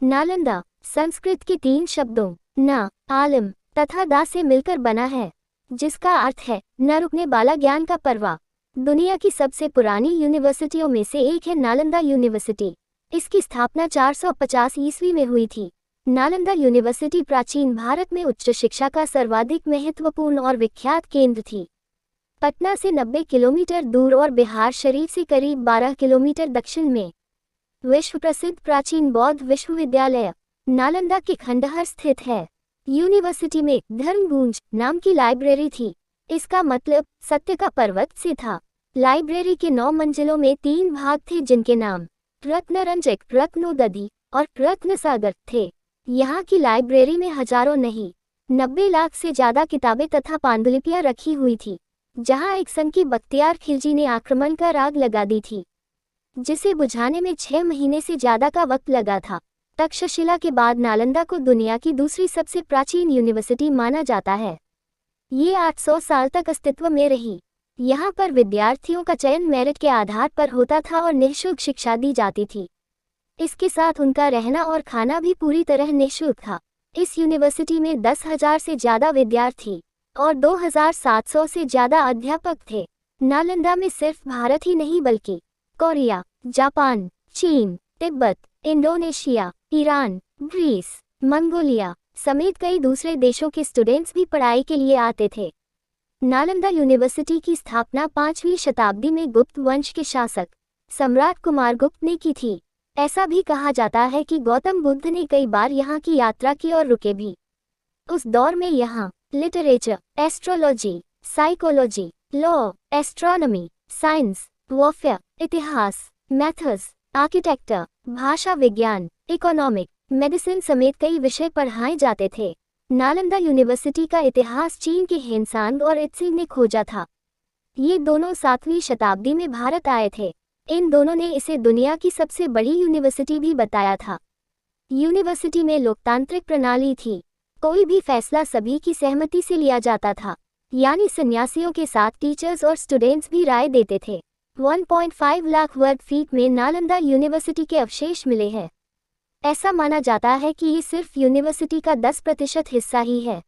नालंदा संस्कृत के 3 शब्दों न, आलम तथा दा से मिलकर बना है, जिसका अर्थ है न रुकने वाला ज्ञान का परवा। दुनिया की सबसे पुरानी यूनिवर्सिटियों में से एक है नालंदा यूनिवर्सिटी। इसकी स्थापना 450 ईस्वी में हुई थी। नालंदा यूनिवर्सिटी प्राचीन भारत में उच्च शिक्षा का सर्वाधिक महत्वपूर्ण और विख्यात केंद्र थी। पटना से 90 किलोमीटर दूर और बिहार शरीफ से करीब 12 किलोमीटर दक्षिण में विश्व प्रसिद्ध प्राचीन बौद्ध विश्वविद्यालय नालंदा के खंडहर स्थित है। यूनिवर्सिटी में धर्मगुंज नाम की लाइब्रेरी थी। इसका मतलब सत्य का पर्वत से था। लाइब्रेरी के 9 मंजिलों में 3 भाग थे, जिनके नाम रत्नरंजक, रत्नोदधि और रत्नसागर थे। यहाँ की लाइब्रेरी में हजारों नहीं 90 लाख से ज्यादा किताबें तथा पांडुलिपियां रखी हुई थी, जहाँ एक सन की बख्तियार खिलजी ने आक्रमण कर आग लगा दी थी, जिसे बुझाने में 6 महीने से ज्यादा का वक्त लगा था। तक्षशिला के बाद नालंदा को दुनिया की दूसरी सबसे प्राचीन यूनिवर्सिटी माना जाता है। ये 800 साल तक अस्तित्व में रही। यहाँ पर विद्यार्थियों का चयन मेरिट के आधार पर होता था और निःशुल्क शिक्षा दी जाती थी। इसके साथ उनका रहना और खाना भी पूरी तरह निःशुल्क था। इस यूनिवर्सिटी में 10,000 से ज्यादा विद्यार्थी और 2,700 से ज्यादा अध्यापक थे। नालंदा में सिर्फ भारत ही नहीं बल्कि कोरिया, जापान, चीन, Tibet, Indonesia, Iran, Greece, Mongolia समेत कई दूसरे देशों के स्टूडेंट्स भी पढ़ाई के लिए आते थे। नालंदा यूनिवर्सिटी की स्थापना 5वीं शताब्दी में गुप्त वंश के शासक सम्राट कुमारगुप्त ने की थी। ऐसा भी कहा जाता है कि गौतम बुद्ध ने कई बार यहाँ की यात्रा की और रुके भी। उस दौर में यहाँ literature, astrology, psychology, law, astronomy, science, warfare, इतिहास, मैथ्स, आर्किटेक्चर, भाषा विज्ञान, इकोनॉमिक, मेडिसिन समेत कई विषय पढ़ाए जाते थे। नालंदा यूनिवर्सिटी का इतिहास चीन के हेनसांग और इत्सिंग ने खोजा था। ये दोनों 7वीं शताब्दी में भारत आए थे। इन दोनों ने इसे दुनिया की सबसे बड़ी यूनिवर्सिटी भी बताया था। यूनिवर्सिटी में लोकतांत्रिक प्रणाली थी। कोई भी फैसला सभी की सहमति से लिया जाता था, यानी सन्यासियों के साथ टीचर्स और स्टूडेंट्स भी राय देते थे। 1.5 लाख वर्ग फीट में नालंदा यूनिवर्सिटी के अवशेष मिले हैं। ऐसा माना जाता है कि ये सिर्फ यूनिवर्सिटी का 10% हिस्सा ही है।